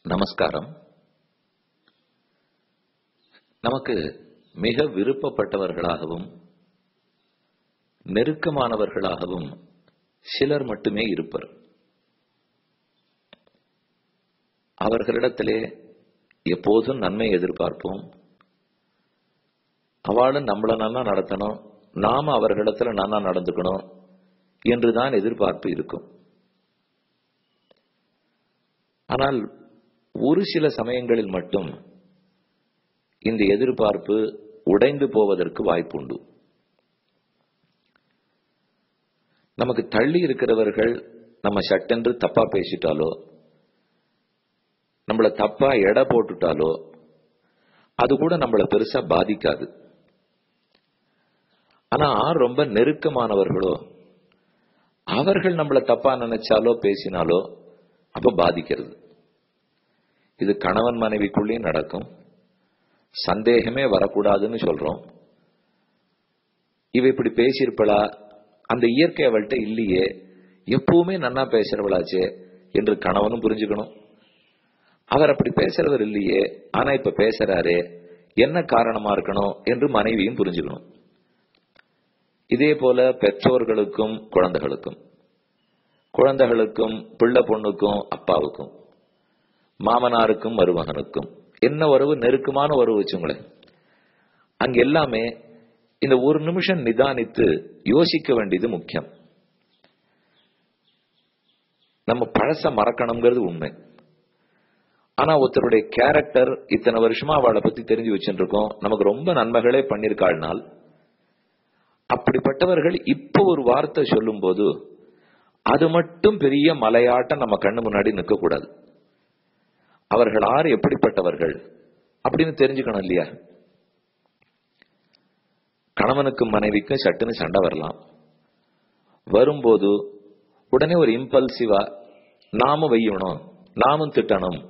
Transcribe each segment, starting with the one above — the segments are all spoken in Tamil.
நமஸ்காரம். நமக்கு மிக விருப்பப்பட்டவர்களாகவும் நெருக்கமானவர்களாகவும் சிலர் மட்டுமே இருப்பர். அவர்களிடத்திலே எப்போதும் நன்மை எதிர்பார்ப்போம். அவளும் நம்மள நல்லா நடத்தணும், நாம அவர்களிடத்துல நல்லா நடந்துக்கணும் என்றுதான் எதிர்பார்ப்பு இருக்கும். ஆனால் ஒரு சில சமயங்களில் மட்டும் இந்த எதிர்பார்ப்பு உடைந்து போவதற்கு வாய்ப்புண்டு. நமக்கு தள்ளி இருக்கிறவர்கள் நம்ம சட்டென்று தப்பா பேசிட்டாலோ, நம்மள தப்பா எடை போட்டுட்டாலோ அது கூட நம்மள பெருசா பாதிக்காது. ஆனா ரொம்ப நெருக்கமானவர்களோ, அவர்கள் நம்மள தப்பா நினைச்சாலோ பேசினாலோ அப்ப பாதிக்கிறது. இது கணவன் மனைவிக்குள்ளேயும் நடக்கும். சந்தேகமே வரக்கூடாதுன்னு சொல்றோம். இவ இப்படி பேசியிருப்பளா, அந்த இயற்கை அவள்கிட்ட இல்லையே, எப்பவுமே நன்னா பேசுறவளாச்சே என்று கணவனும் புரிஞ்சுக்கணும். அவர் அப்படி பேசுறவர் இல்லையே, ஆனா இப்ப பேசுறாரே, என்ன காரணமா இருக்கணும் என்று மனைவியும் புரிஞ்சுக்கணும். இதே போல பெற்றோர்களுக்கும் குழந்தைகளுக்கும், குழந்தைகளுக்கும் பிள்ளை பொண்ணுக்கும் அப்பாவுக்கும், மாமனாருக்கும் மருமகனுக்கும் என்ன உறவு, நெருக்கமான உறவு வச்சுங்களேன். அங்க எல்லாமே இந்த ஒரு நிமிஷம் நிதானித்து யோசிக்க வேண்டியது முக்கியம். நம்ம பழச மறக்கணுங்கிறது உண்மை. ஆனா ஒருத்தருடைய கேரக்டர் இத்தனை வருஷமா அவளை பத்தி தெரிஞ்சு வச்சுருக்கோம், நமக்கு ரொம்ப நன்மைகளே பண்ணிருக்காள்னால், அப்படிப்பட்டவர்கள் இப்ப ஒரு வார்த்தை சொல்லும் போது அது மட்டும் பெரிய மலையாட்டம் நம்ம கண்ணு முன்னாடி நிற்க கூடாது. அவர்கள் யார், எப்படிப்பட்டவர்கள் அப்படின்னு தெரிஞ்சுக்கணும் இல்லையா? கணவனுக்கும் மனைவிக்கும் சட்டுன்னு சண்டை வரலாம். வரும்போது உடனே ஒரு இம்பல்சிவா நாமும் வையணும், நாமும் திட்டணும்,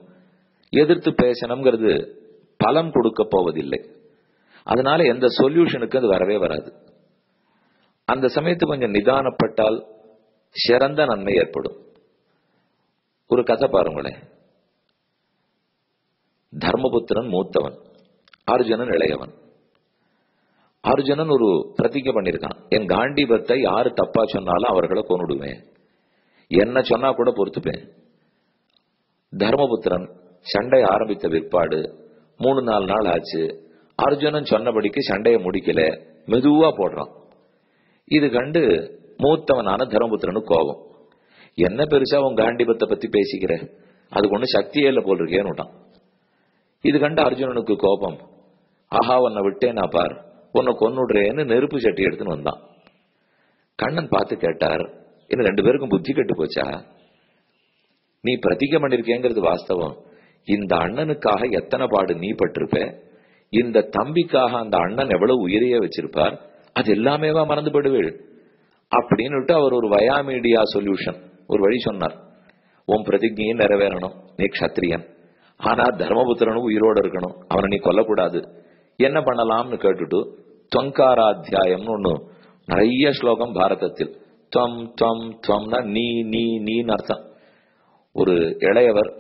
எதிர்த்து பேசணுங்கிறது பலம் கொடுக்க போவதில்லை. அதனால எந்த சொல்யூஷனுக்கு அது வரவே வராது. அந்த சமயத்து கொஞ்சம் நிதானப்பட்டால் சிறந்த நன்மை ஏற்படும். ஒரு கதை பாருங்களேன். தர்மபுத்திரன் மூத்தவன், அர்ஜுனன் இளையவன். அர்ஜுனன் ஒரு பிரதிஜை பண்ணிருக்கான், என் காண்டீபத்தை யாரு தப்பா சொன்னாலும் அவர்களை கொன்னுடுவேன், என்ன சொன்னா கூட பொறுத்துப்பேன். தர்மபுத்திரன் சண்டை ஆரம்பித்த பிற்பாடு 3-4 நாள் ஆச்சு. அர்ஜுனன் சொன்னபடிக்கு சண்டையை முடிக்கல, மெதுவா போடுறான். இது கண்டு மூத்தவனான தர்மபுத்திரனுக்கு கோபம். என்ன பெருசா உன் காண்டீபத்தை பத்தி பேசிக்கிற, அதுக்கு ஒண்ணு சக்தியே இல்லை போல் இருக்கேன்னு விட்டான். இது கண்டு அர்ஜுனனுக்கு கோபம். ஆஹா, உன்னை விட்டேனா பார், உன்னை கொன்னுடுறேன்னு நெருப்பு சட்டி எடுத்துன்னு வந்தான். கண்ணன் பார்த்து கேட்டார், இன்னும் 2 பேருக்கும் புத்தி கெட்டு போச்சா? நீ பிரதிஜை பண்ணிருக்கேங்கிறது வாஸ்தவம். இந்த அண்ணனுக்காக எத்தனை பாடு நீ பட்டிருப்ப, இந்த தம்பிக்காக அந்த அண்ணன் எவ்வளவு உயிரையே வச்சிருப்பார், அது எல்லாமேவா மறந்து போடுவீள் அப்படின்னுட்டு அவர் ஒரு வயாமீடியா சொல்யூஷன், ஒரு வழி சொன்னார். உன் பிரதிஜையும் நிறைவேறணும், நீ க்ஷத்ரியன், ஆனா தர்மபுத்திரனும் உயிரோடு இருக்கணும், அவனை நீ கொல்லக்கூடாது, என்ன பண்ணலாம்னு கேட்டுட்டு துவங்காராத்தியாயம்னு ஒண்ணு நிறைய ஸ்லோகம் பாரதத்தில். துவம் துவம் துவம்னா நீ நீ நீன்னு அர்த்தம். ஒரு இளையவர்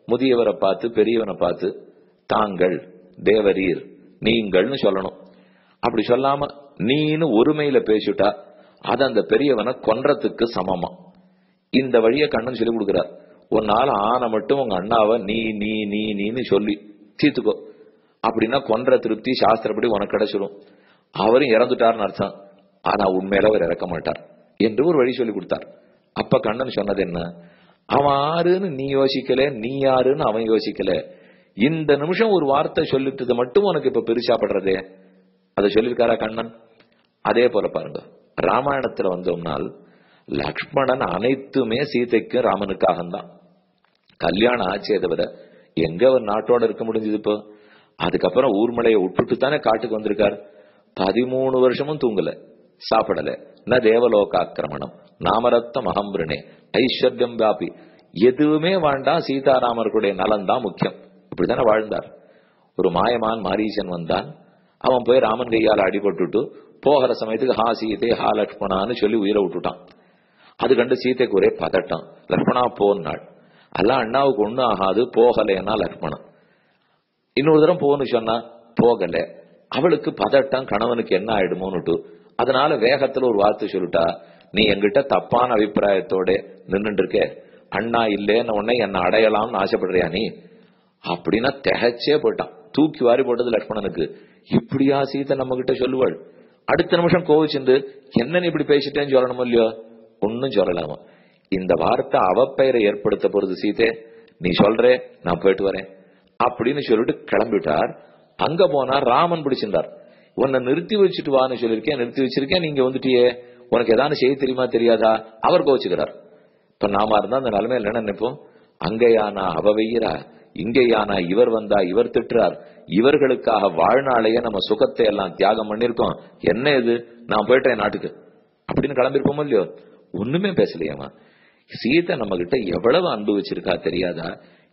முதியவரை பார்த்து, பெரியவனை பார்த்து தாங்கள், தேவரீர், நீங்கள்னு சொல்லணும். அப்படி சொல்லாம நீன்னு ஒருமையில பேசிட்டா அது அந்த பெரியவனை கொன்றதுக்கு சமமா. இந்த வழியை கண்ணன் சொல்லி கொடுக்கிறார். உன்னால ஆன மட்டும் உங்க அண்ணாவை நீ நீ நீ நீன்னு சொல்லி தீர்த்துக்கோ, அப்படின்னா கொன்ற திருப்தி சாஸ்திரப்படி உனக்கு கிடைச்சிடும். அவரும் இறந்துட்டார்னு அர்த்தம், ஆனா உண்மையில அவர் இறக்க மாட்டார் என்று ஒரு வழி சொல்லி கொடுத்தார். அப்ப கண்ணன் சொன்னது என்ன, அவன் ஆறுன்னு நீ யோசிக்கல, நீ யாருன்னு அவன் யோசிக்கல, இந்த நிமிஷம் ஒரு வார்த்தை சொல்லிட்டது மட்டும் உனக்கு இப்ப பெருசாப்படுறதே, அதை சொல்லியிருக்காரா கண்ணன்? அதே போல பாருங்க, ராமாயணத்துல வந்தோம்னால் லக்ஷ்மணன் அனைத்துமே சீதைக்கும் ராமனுக்காகத்தான். கல்யாணம் ஆச்சே தவிர எங்க அவர் நாட்டோட இருக்க முடிஞ்சது? இப்போ அதுக்கப்புறம் ஊர்மலையை விட்டுட்டு தானே காட்டுக்கு வந்திருக்கார். 13 வருஷமும் தூங்கல, சாப்பிடல. ந தேவலோகாக்கிரமணம் நாமரத்தம் அகம்பிரணே ஐஸ்வர்யம் வியாபி, எதுவுமே வேண்டாம், சீதாராமர்களுடைய நலன் தான் முக்கியம், இப்படித்தானே வாழ்ந்தார். ஒரு மாயமான் மாரீசன் வந்தான். அவன் போய் ராமன் கையால் அடிபட்டுட்டு போகிற சமயத்துக்கு ஹா சீதை ஹா லக்ஷ்மணான்னு சொல்லி உயிரை விட்டுட்டான். அது கண்டு சீதைக்கு ஒரே பதட்டம். லக்ஷ்மணா போன்னாள். எல்லாம் அண்ணாவுக்கு ஒண்ணும் ஆகாது, போகலைன்னா லக்ஷ்மணன். இன்னொரு தரம் போகணும்னு சொன்னா போகல. அவளுக்கு பதட்டம், கணவனுக்கு என்ன ஆயிடுமோன்னுட்டு. அதனால வேகத்துல ஒரு வார்த்தை சொல்லிட்டா, நீ என்கிட்ட தப்பான அபிப்பிராயத்தோட நின்றுட்டு இருக்க, அண்ணா இல்லேன்னு உடனே என்ன அடையலாம்னு ஆசைப்படுறியா நீ அப்படின்னா திகச்சே போயிட்டான். தூக்கி வாரி போட்டது லக்ஷ்மணனுக்கு. இப்படியா சீதை நம்ம கிட்ட சொல்லுவாள்? அடுத்த நிமிஷம் கோவிச்சுண்டு என்ன நீ இப்படி பேசிட்டேன்னு சொல்லணுமோ இல்லையோ? ஒன்னும் சொல்லலாமா? இந்த வார்த்தை அவப்பெயரை ஏற்படுத்த போறது. சீதே நீ சொல்றே, நான் போயிட்டு வரேன் அப்படின்னு சொல்லிட்டு கிளம்பிட்டார். அங்க போனா ராமன் பிடிச்சிருந்தார். உன்னை நிறுத்தி வச்சுட்டு வான்னு சொல்லிருக்கேன், நிறுத்தி வச்சிருக்கேன், நீங்க வந்துட்டியே, உனக்கு ஏதாவது செய்ய தெரியுமா தெரியாதா? அவர் கோச்சுக்கிறார். இப்ப நாம இருந்தா அந்த நிலைமையில என்ன நினைப்போம்? அங்கேயானா அவ வெய்யரா, இங்கேயானா இவர் வந்தா இவர் திட்டுறார், இவர்களுக்காக வாழ்நாளையே நம்ம சுகத்தை எல்லாம் தியாகம் பண்ணிருக்கோம், என்ன இது, நான் போயிட்டேன் நாட்டுக்கு அப்படின்னு கிளம்பிருப்போமோ இல்லையோ? ஒண்ணுமே பேசலையாமா. சீதை நம்ம கிட்ட எவ்வளவு அன்பு வச்சிருக்கா தெரியாதா?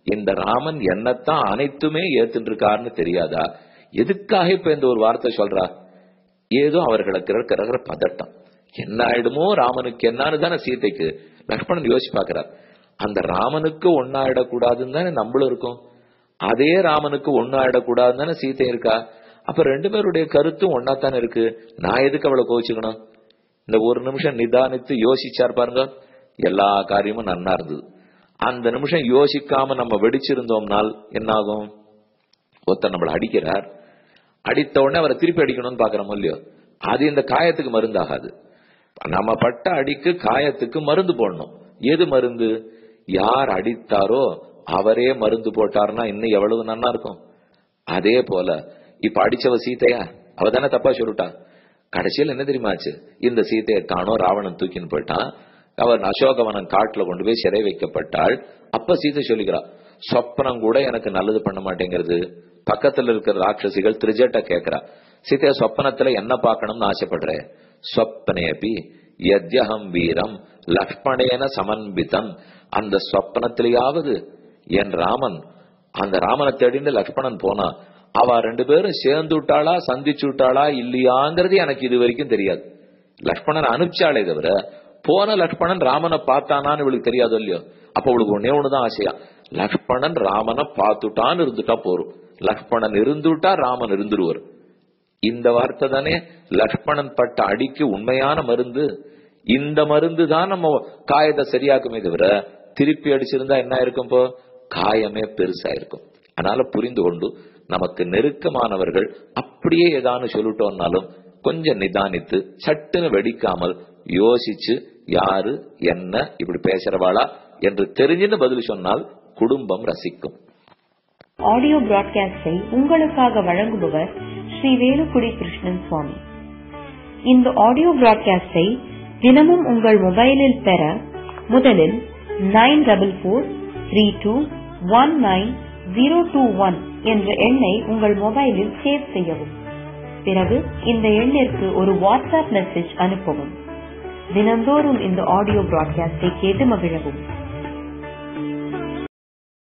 இந்த ராமன் என்னத்தான் அனைத்துமே ஏத்துட்டு இருக்காருன்னு தெரியாதா? எதுக்காக இப்ப இந்த ஒரு வார்த்தை சொல்றா? ஏதோ அவர்களுக்கு இருக்கிற பதட்டம். என்ன ஆயிடுமோ ராமனுக்கு என்னன்னு தானே சீதைக்கு. லக்ஷ்மணன் யோசிச்சு பாக்குறார். அந்த ராமனுக்கு ஒன்னாயிடக்கூடாதுன்னு தானே நம்மளும் இருக்கோம், அதே ராமனுக்கு ஒன்னாயிடக்கூடாதுன்னு தானே சீதை இருக்கா. அப்ப ரெண்டு பேருடைய கருத்தும் ஒன்னாத்தானே இருக்கு. நான் எதுக்கு அவளை கோவிச்சுக்கணும்? இந்த ஒரு நிமிஷம் நிதானித்து யோசிச்சார் பாருங்க, எல்லா காரியமும் நன்னா இருந்தது. அந்த நிமிஷம் யோசிக்காம நம்ம வெடிச்சிருந்தோம்னால் என்ன ஆகும்? ஒருத்தர் நம்மளை அடிக்கிறார், அடித்த உடனே அவரை திருப்பி அடிக்கணும்னு பாக்குறோமோ இல்லையோ? அது இந்த காயத்துக்கு மருந்தாகாது. நம்ம பட்ட அடிக்கு காயத்துக்கு மருந்து போடணும். எது மருந்து? யார் அடித்தாரோ அவரே மருந்து போட்டார்னா இன்னும் எவ்வளவு நன்னா இருக்கும். அதே போல இப்ப அடிச்சவ சீதையா? அவ தானே தப்பா சொல்லிட்டா. கடைசியில் என்ன தெரியுமாச்சு? இந்த சீதையை காணோம், ராவணன் தூக்கின்னு போயிட்டான். அவர் அசோகவனம் காட்டுல கொண்டு போய் சிறை வைக்கப்பட்டாள். அப்ப சீதை சொல்லிக்கிறா, சொப்பனம் கூட எனக்கு நல்லது பண்ண மாட்டேங்கிறது. பக்கத்துல இருக்கிற ராட்சசிகள் திரிஜட்ட கேட்கிறா, சீதைய சொப்பனத்துல என்ன பார்க்கணும்னு ஆசைப்படுற? சொப்பனேபி யத்யஹம் வீரம் லக்ஷ்மணேன சமன்பிதம். அந்த சொப்பனத்திலேயாவது என் ராமன், அந்த ராமனை தேடின்னு லக்ஷ்மணன் போனா, அவ ரெண்டு பேரும் சேர்ந்து விட்டாளா சந்திச்சு விட்டாளா இல்லையாங்கிறது எனக்கு இது வரைக்கும் தெரியாது. லக்ஷ்மணன் அனுப்பிச்சாலே தவிர போன லக்ஷ்மணன் ராமனை பார்த்தானான்னு இவளுக்கு தெரியாது இல்லையோ? அப்ப அவளுக்கு ஒன்னே ஒண்ணுதான் ஆசையா, லக்ஷ்மணன் ராமனை பார்த்துட்டான்னு இருந்துட்டா போறோம். லக்ஷ்மணன் இருந்துட்டா ராமன் இருந்துருவார். இந்த வார்த்தை தானே லக்ஷ்மணன் பட்ட அடிக்கு உண்மையான மருந்து. இந்த மருந்து தான் நம்ம காயத்தை சரியாக்குமே தவிர திருப்பி அடிச்சிருந்தா என்ன இருக்கும்? இப்போ காயமே பெருசா இருக்கும். அதனால புரிந்து கொண்டு நமக்கு நெருக்கமானவர்கள் அப்படியே ஏதானு சொல்லிட்டோம்னாலும் கொஞ்சம் நிதானித்து சட்டுன்னு வெடிக்காமல் யோசிச்சு யாரு என்ன இப்படி பேசுறவாளா என்று தெரிஞ்சுன்னு பதில் சொன்னால் குடும்பம் ரசிக்கும். ஆடியோ பிராட்காஸ்டை உங்களுக்காக வழங்குபவர் ஸ்ரீ வேலுக்குடி கிருஷ்ணன் சுவாமி. இந்த ஆடியோ பிராட்காஸ்டை தினமும் உங்கள் மொபைலில் பெற முதலில் 9443219021 என்ற எண்ணை உங்கள் மொபைலில் சேவ் செய்யவும். பிறகு இந்த எண்ணிற்கு ஒரு வாட்ஸ்அப் மெசேஜ் அனுப்பவும். தினந்தோறும் இந்த ஆடியோ பிராட்காஸ்டை கேட்டு மகிழவும்.